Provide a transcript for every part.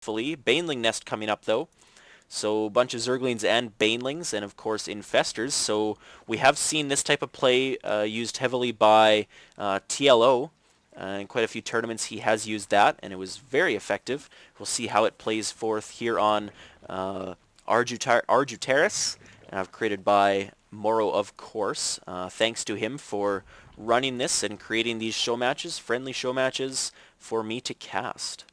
hopefully. Baneling Nest coming up, though. So a bunch of Zerglings and Banelings, and of course Infestors. So we have seen this type of play used heavily by TLO. In quite a few tournaments he has used that, and it was very effective. We'll see how it plays forth here on Argutaris, created by Morrow, of course. Thanks to him for running this and creating these show matches, friendly show matches, for me to cast.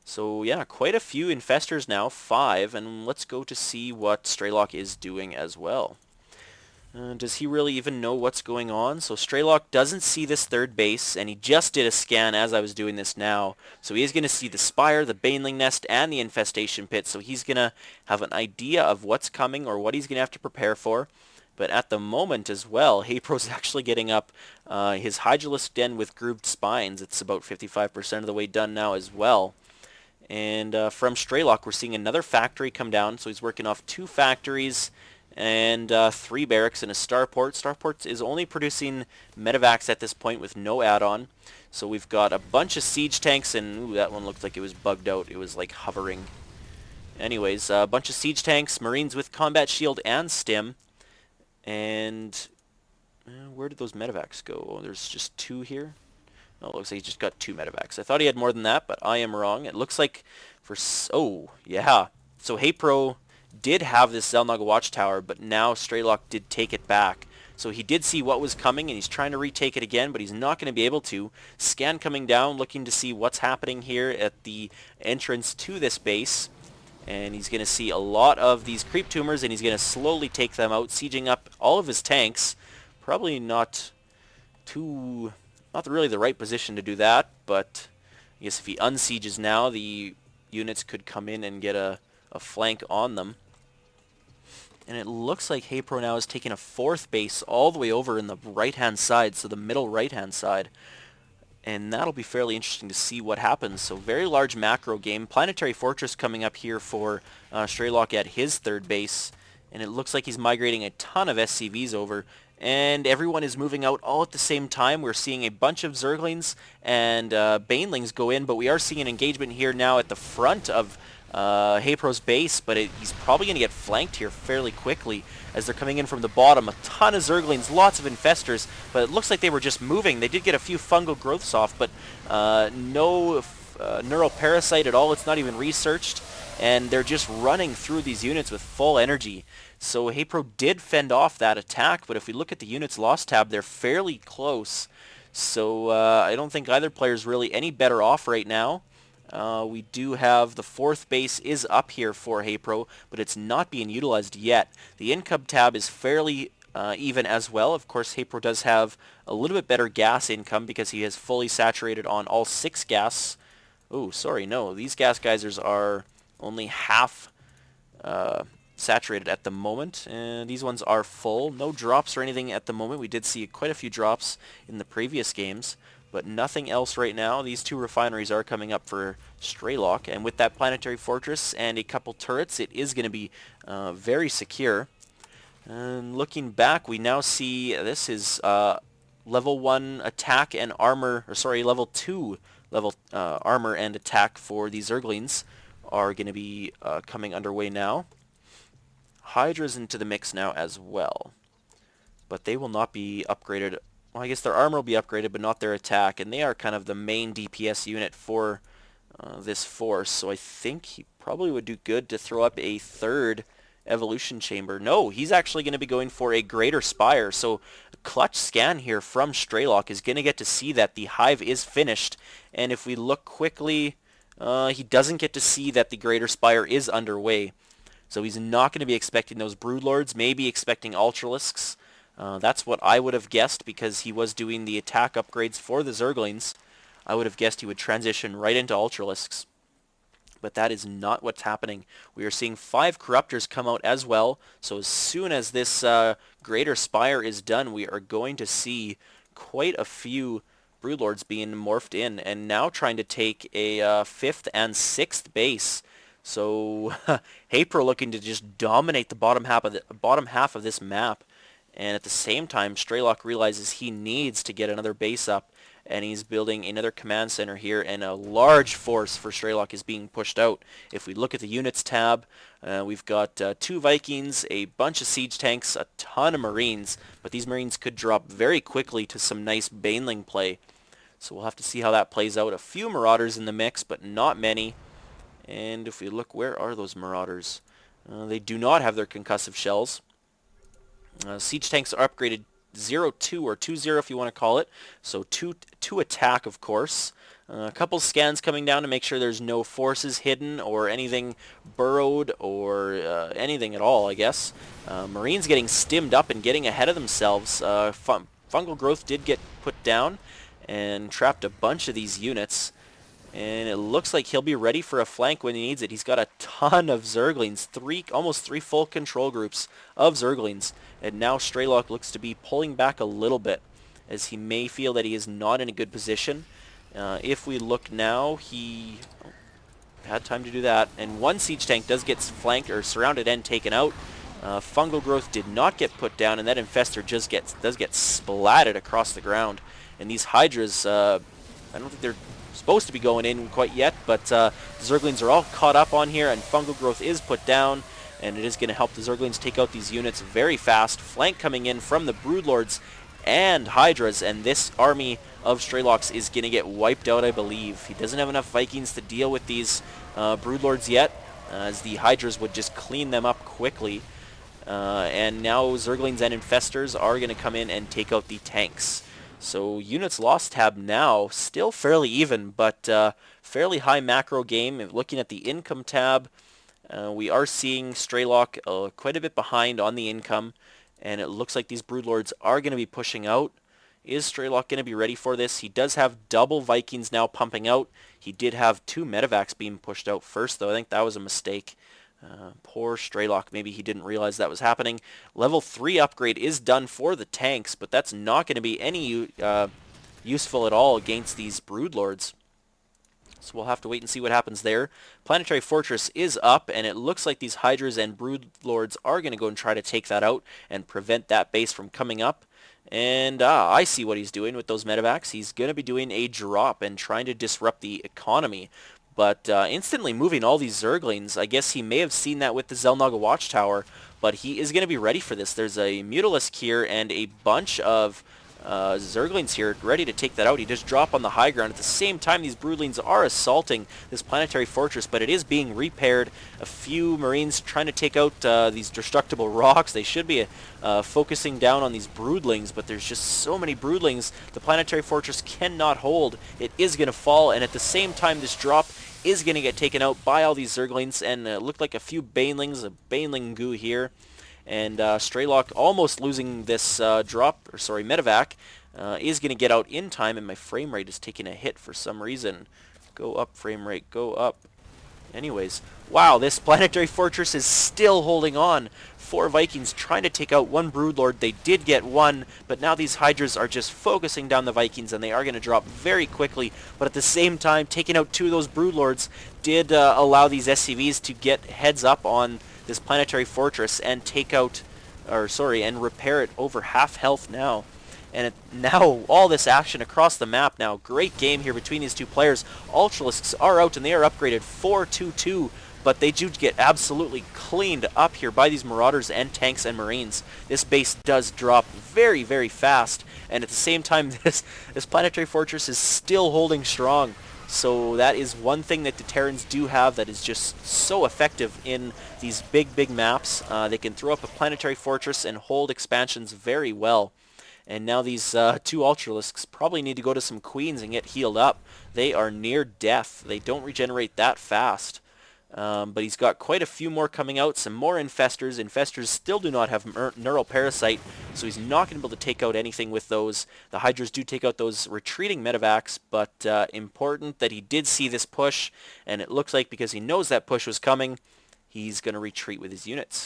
So yeah, quite a few Infestors now, 5, and let's go to see what Strelok is doing as well. Does he really even know what's going on? So Strelok doesn't see this third base, and he just did a scan as I was doing this now. So he is going to see the Spire, the Baneling Nest, and the Infestation Pit, so he's going to have an idea of what's coming or what he's going to have to prepare for. But at the moment as well, Haypro's actually getting up his Hydralisk Den with Grooved Spines. It's about 55% of the way done now as well. And from Strelok, we're seeing another factory come down, so he's working off 2 factories and 3 barracks and a starport. Starport is only producing medevacs at this point with no add-on. So we've got a bunch of siege tanks, and ooh, that one looked like it was bugged out. It was like hovering. Anyways, a bunch of siege tanks, Marines with combat shield and stim. And where did those medevacs go? Oh, there's just 2 here. Oh, it looks like he just got 2 medevacs. I thought he had more than that, but I am wrong. It looks like for... Oh, yeah. So Haypro did have this Zelnaga Watchtower, but now Strelok did take it back. So he did see what was coming, and he's trying to retake it again, but he's not going to be able to. Scan coming down, looking to see what's happening here at the entrance to this base. And he's going to see a lot of these creep tumors, and he's going to slowly take them out, sieging up all of his tanks. Probably not really the right position to do that, but I guess if he unsieges now, the units could come in and get a flank on them. And it looks like Haypro now is taking a 4th base all the way over in the right-hand side, so the middle right-hand side. And that'll be fairly interesting to see what happens. So very large macro game. Planetary Fortress coming up here for Strelok at his 3rd base. And it looks like he's migrating a ton of SCVs over. And everyone is moving out all at the same time. We're seeing a bunch of Zerglings and Banelings go in, but we are seeing an engagement here now at the front of Haypro's base, but he's probably going to get flanked here fairly quickly as they're coming in from the bottom. A ton of Zerglings, lots of Infestors, but it looks like they were just moving. They did get a few fungal growths off, but no neural parasite at all. It's not even researched, and they're just running through these units with full energy. So Haypro did fend off that attack, but if we look at the units lost tab, they're fairly close. So I don't think either player is really any better off right now. We do have the 4th base is up here for Haypro, but it's not being utilized yet. The income tab is fairly even as well. Of course, Haypro does have a little bit better gas income because he has fully saturated on all 6 gas. Oh, sorry, no. These gas geysers are only half saturated at the moment, and these ones are full. No drops or anything at the moment. We did see quite a few drops in the previous games, but nothing else right now. These 2 refineries are coming up for Strelok, and with that Planetary Fortress and a couple turrets, it is going to be very secure. And looking back, we now see this is level 1 attack and armor, or sorry, level 2 armor and attack for the Zerglings are going to be coming underway now. Hydra's into the mix now as well, but they will not be upgraded. Well, I guess their armor will be upgraded, but not their attack, and they are kind of the main DPS unit for this force, so I think he probably would do good to throw up a 3rd evolution chamber. No, he's actually going to be going for a greater spire, so a clutch scan here from Strelok is going to get to see that the hive is finished, and if we look quickly, he doesn't get to see that the greater spire is underway. So he's not going to be expecting those Broodlords, maybe expecting Ultralisks. That's what I would have guessed because he was doing the attack upgrades for the Zerglings. I would have guessed he would transition right into Ultralisks. But that is not what's happening. We are seeing 5 Corruptors come out as well. So as soon as this Greater Spire is done, we are going to see quite a few Broodlords being morphed in. And now trying to take a 5th and 6th base. So Haypro looking to just dominate the bottom half of this map, and at the same time, Strelok realizes he needs to get another base up and he's building another command center here, and a large force for Strelok is being pushed out. If we look at the units tab, we've got 2 Vikings, a bunch of siege tanks, a ton of Marines, but these Marines could drop very quickly to some nice Baneling play. So we'll have to see how that plays out. A few Marauders in the mix, but not many. And if we look, where are those Marauders? They do not have their concussive shells. Siege tanks are upgraded 0-2 or 2-0 if you want to call it. So 2 attack, of course. A couple scans coming down to make sure there's no forces hidden or anything burrowed or anything at all, I guess. Marines getting stimmed up and getting ahead of themselves. Fungal growth did get put down and trapped a bunch of these units. And it looks like he'll be ready for a flank when he needs it. He's got a ton of Zerglings, almost three full control groups of Zerglings. And now Strelok looks to be pulling back a little bit, as he may feel that he is not in a good position. If we look now, he had time to do that. And one siege tank does get flanked or surrounded and taken out. Fungal growth did not get put down, and that infestor just does get splatted across the ground. And these Hydras, I don't think they're supposed to be going in quite yet, but Zerglings are all caught up on here, and fungal growth is put down, and it is going to help the Zerglings take out these units very fast. Flank coming in from the Broodlords and Hydras, and this army of Strelok's is going to get wiped out, I believe. He doesn't have enough Vikings to deal with these Broodlords yet, as the Hydras would just clean them up quickly. And now Zerglings and Infestors are going to come in and take out the tanks. So units lost tab now, still fairly even, but fairly high macro game. Looking at the income tab, we are seeing Strelok quite a bit behind on the income, and it looks like these Broodlords are going to be pushing out. Is Strelok going to be ready for this? He does have double Vikings now pumping out. He did have 2 medevacs being pushed out first, though. I think that was a mistake. Poor Strelok, maybe he didn't realize that was happening. Level 3 upgrade is done for the tanks, but that's not going to be any useful at all against these Broodlords. So we'll have to wait and see what happens there. Planetary Fortress is up, and it looks like these Hydras and Broodlords are going to go and try to take that out and prevent that base from coming up. And I see what he's doing with those medevacs. He's going to be doing a drop and trying to disrupt the economy. But instantly moving all these Zerglings, I guess he may have seen that with the Xel'Naga Watchtower, but he is going to be ready for this. There's a Mutalisk here and a bunch of Zerglings here ready to take that out. He just drop on the high ground. At the same time, these Broodlings are assaulting this Planetary Fortress, but it is being repaired. A few Marines trying to take out these destructible rocks. They should be focusing down on these Broodlings, but there's just so many Broodlings. The Planetary Fortress cannot hold. It is going to fall, and at the same time, this drop is going to get taken out by all these Zerglings, and it looked like a few Banelings, a Baneling goo here. And Strelok almost losing this medevac, is going to get out in time, and my frame rate is taking a hit for some reason. Go up, frame rate, go up. Anyways, wow, this Planetary Fortress is still holding on. 4 Vikings trying to take out 1 Broodlord. They did get 1, but now these Hydras are just focusing down the Vikings, and they are going to drop very quickly. But at the same time, taking out 2 of those Broodlords did allow these SCVs to get heads up on this Planetary Fortress and and repair it over half health now. And now all this action across the map now. Great game here between these 2 players. Ultralisks are out, and they are upgraded 4-2-2, but they do get absolutely cleaned up here by these Marauders and tanks and Marines. This base does drop very, very fast, and at the same time, this Planetary Fortress is still holding strong. So that is one thing that the Terrans do have that is just so effective in these big maps. They can throw up a Planetary Fortress and hold expansions very well. And now these 2 Ultralisks probably need to go to some Queens and get healed up. They are near death. They don't regenerate that fast. But he's got quite a few more coming out, some more Infestors. Infestors still do not have Neural Parasite, so he's not going to be able to take out anything with those. The Hydras do take out those retreating medevacs, but important that he did see this push, and it looks like because he knows that push was coming, he's going to retreat with his units.